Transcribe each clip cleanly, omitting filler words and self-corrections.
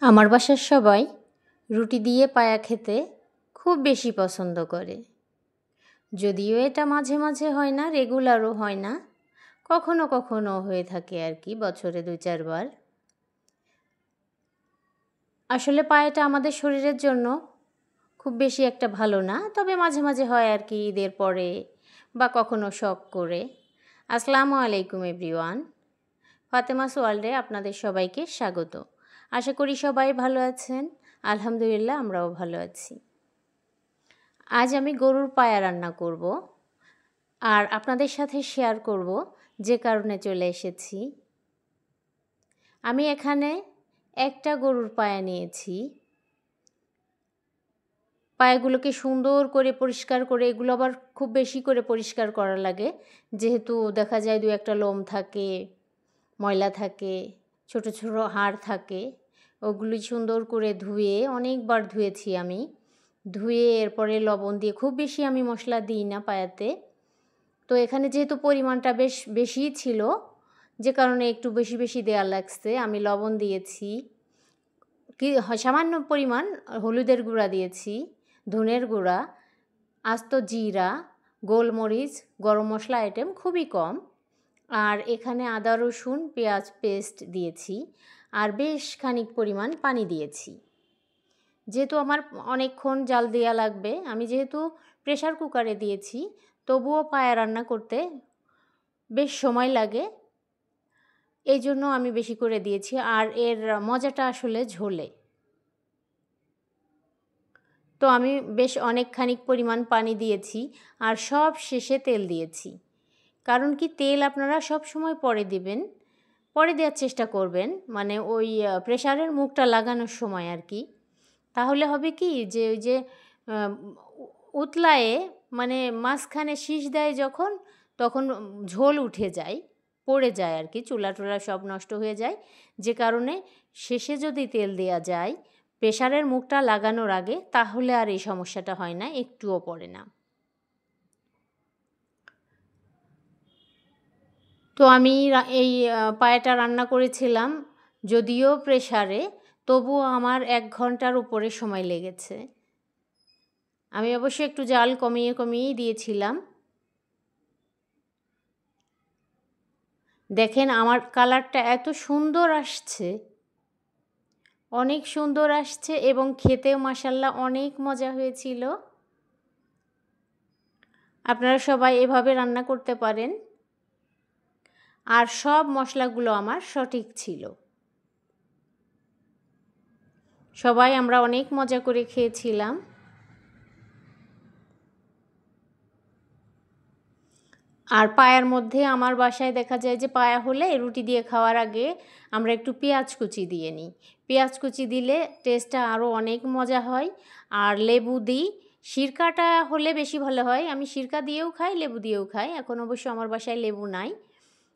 আমার বাসার সবাই রুটি দিয়ে পায়া খেতে খুব বেশি পছন্দ করে। যদিও এটা মাঝে মাঝে হয় না, রেগুলারও হয় না, কখনো কখনো হয়ে থাকে আর কি, বছরে 2-4 বার। আসলে পায়াটা আমাদের শরীরের জন্য খুব বেশি একটা ভালো না, তবে মাঝে মাঝে হয় আর কি, ঈদের পরে বা কখনো শখ করে। আসসালামু আলাইকুম এভরিওয়ান, ফাতেমাস ওয়ার্ল্ডে আপনাদের সবাইকে স্বাগত। আশা করি সবাই ভালো আছেন। আলহামদুলিল্লাহ, আমরাও ভালো আছি। আজ আমি গরুর পায়া রান্না করব আর আপনাদের সাথে শেয়ার করব যে কারণে চলে এসেছি। আমি এখানে একটা গরুর পায়া নিয়েছি। পায়াগুলোকে সুন্দর করে পরিষ্কার করে, এগুলো আবার খুব বেশি করে পরিষ্কার করা লাগে, যেহেতু দেখা যায় 2-1টা লোম থাকে, ময়লা থাকে, ছোট ছোট হাড় থাকে। ওগুলি সুন্দর করে ধুয়ে, অনেকবার ধুয়েছি আমি। ধুয়ে এরপরে লবণ দিয়ে, খুব বেশি আমি মশলা দিই না পায়াতে। তো এখানে যেহেতু পরিমাণটা বেশ বেশিই ছিল, যে কারণে একটু বেশি বেশি দেওয়া লাগছে। আমি লবণ দিয়েছি, কি সামান্য পরিমাণ হলুদের গুঁড়া দিয়েছি, ধনের গুঁড়া, আস্ত জিরা, গোলমরিচ, গরম মশলা আইটেম খুবই কম, আর এখানে আদা রসুন পেঁয়াজ পেস্ট দিয়েছি, আর বেশ খানিক পরিমাণ পানি দিয়েছি। যেহেতু আমার অনেকক্ষণ জাল দেওয়া লাগবে, আমি যেহেতু প্রেশার কুকারে দিয়েছি, তবুও পায়া রান্না করতে বেশ সময় লাগে, এই জন্য আমি বেশি করে দিয়েছি। আর এর মজাটা আসলে ঝোলে। তো আমি বেশ অনেক খানিক পরিমাণ পানি দিয়েছি, আর সব শেষে তেল দিয়েছি। কারণ কি, তেল আপনারা সব সময় পরে দিবেন, পরে দেওয়ার চেষ্টা করবেন, মানে ওই প্রেশারের মুখটা লাগানোর সময় আর কি। তাহলে হবে কি, যে ওই যে উতলায়ে, মানে মাঝখানে শীষ দেয় যখন, তখন ঝোল উঠে যায়, পড়ে যায় আর কি, চুলা টুলা সব নষ্ট হয়ে যায়। যে কারণে শেষে যদি তেল দেওয়া যায় প্রেশারের মুখটা লাগানোর আগে, তাহলে আর এই সমস্যাটা হয় না, একটুও পড়ে না। তো আমি এই পায়াটা রান্না করেছিলাম যদিও প্রেশারে, তবুও আমার 1 ঘন্টার উপরে সময় লেগেছে। আমি অবশ্য একটু জাল কমিয়ে কমিয়েই দিয়েছিলাম। দেখেন আমার কালারটা এত সুন্দর আসছে, অনেক সুন্দর আসছে, এবং খেতেও মাশাআল্লাহ অনেক মজা হয়েছিল। আপনারা সবাই এভাবে রান্না করতে পারেন। আর সব মশলাগুলো আমার সঠিক ছিল। সবাই আমরা অনেক মজা করে খেয়েছিলাম। আর পায়ার মধ্যে আমার বাসায় দেখা যায় যে, পায়া হলে রুটি দিয়ে খাওয়ার আগে আমরা একটু পেঁয়াজ কুচি দিয়ে নিই। পেঁয়াজ কুচি দিলে টেস্টটা আরও অনেক মজা হয়। আর লেবু দিই, সিরকাটা হলে বেশি ভালো হয়। আমি সিরকা দিয়েও খাই, লেবু দিয়েও খাই। এখন অবশ্য আমার বাসায় লেবু নাই,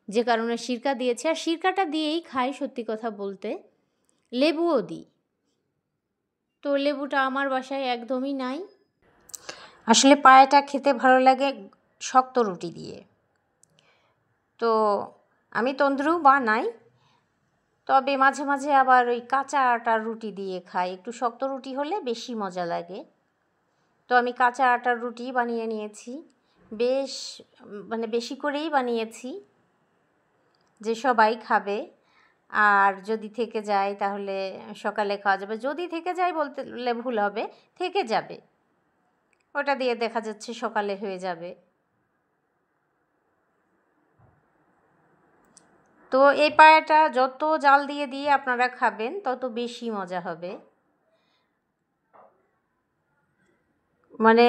যে কারণে সিরকা দিয়েছি। আর সিরকাটা দিয়েই খাই, সত্যি কথা বলতে। লেবুও দিই, তো লেবুটা আমার বাসায় একদমই নাই। আসলে পায়াটা খেতে ভালো লাগে শক্ত রুটি দিয়ে। তো আমি তন্দুরেও বানাই, তবে মাঝে মাঝে আবার ওই কাঁচা আটার রুটি দিয়ে খাই। একটু শক্ত রুটি হলে বেশি মজা লাগে। তো আমি কাঁচা আটার রুটি বানিয়ে নিয়েছি, বেশ মানে বেশি করেই বানিয়েছি, যে সবাই খাবে। আর যদি থেকে যায় তাহলে সকালে খাওয়া যাবে। যদি থেকে যায় বলতে ভুল হবে, থেকে যাবে, ওটা দিয়ে দেখা যাচ্ছে সকালে হয়ে যাবে। তো এই পায়াটা যত জাল দিয়ে দিয়ে আপনারা খাবেন, তত বেশি মজা হবে। মানে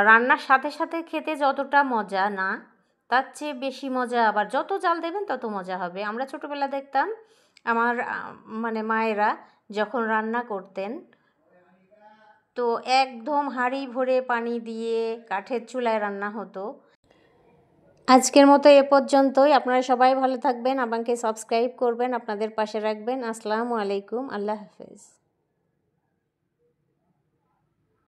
রান্নার সাথে সাথে খেতে যতটা মজা না, তার চেয়ে বেশি মজা আবার যত জাল দেবেন তত মজা হবে। আমরা ছোটোবেলা দেখতাম আমার মানে মায়েরা যখন রান্না করতেন, তো একদম হাঁড়ি ভরে পানি দিয়ে কাঠের চুলায় রান্না হতো। আজকের মতো এ পর্যন্তই। আপনারা সবাই ভালো থাকবেন, আমাকে সাবস্ক্রাইব করবেন, আপনাদের পাশে রাখবেন। আসসালামু আলাইকুম, আল্লাহ হাফেজ।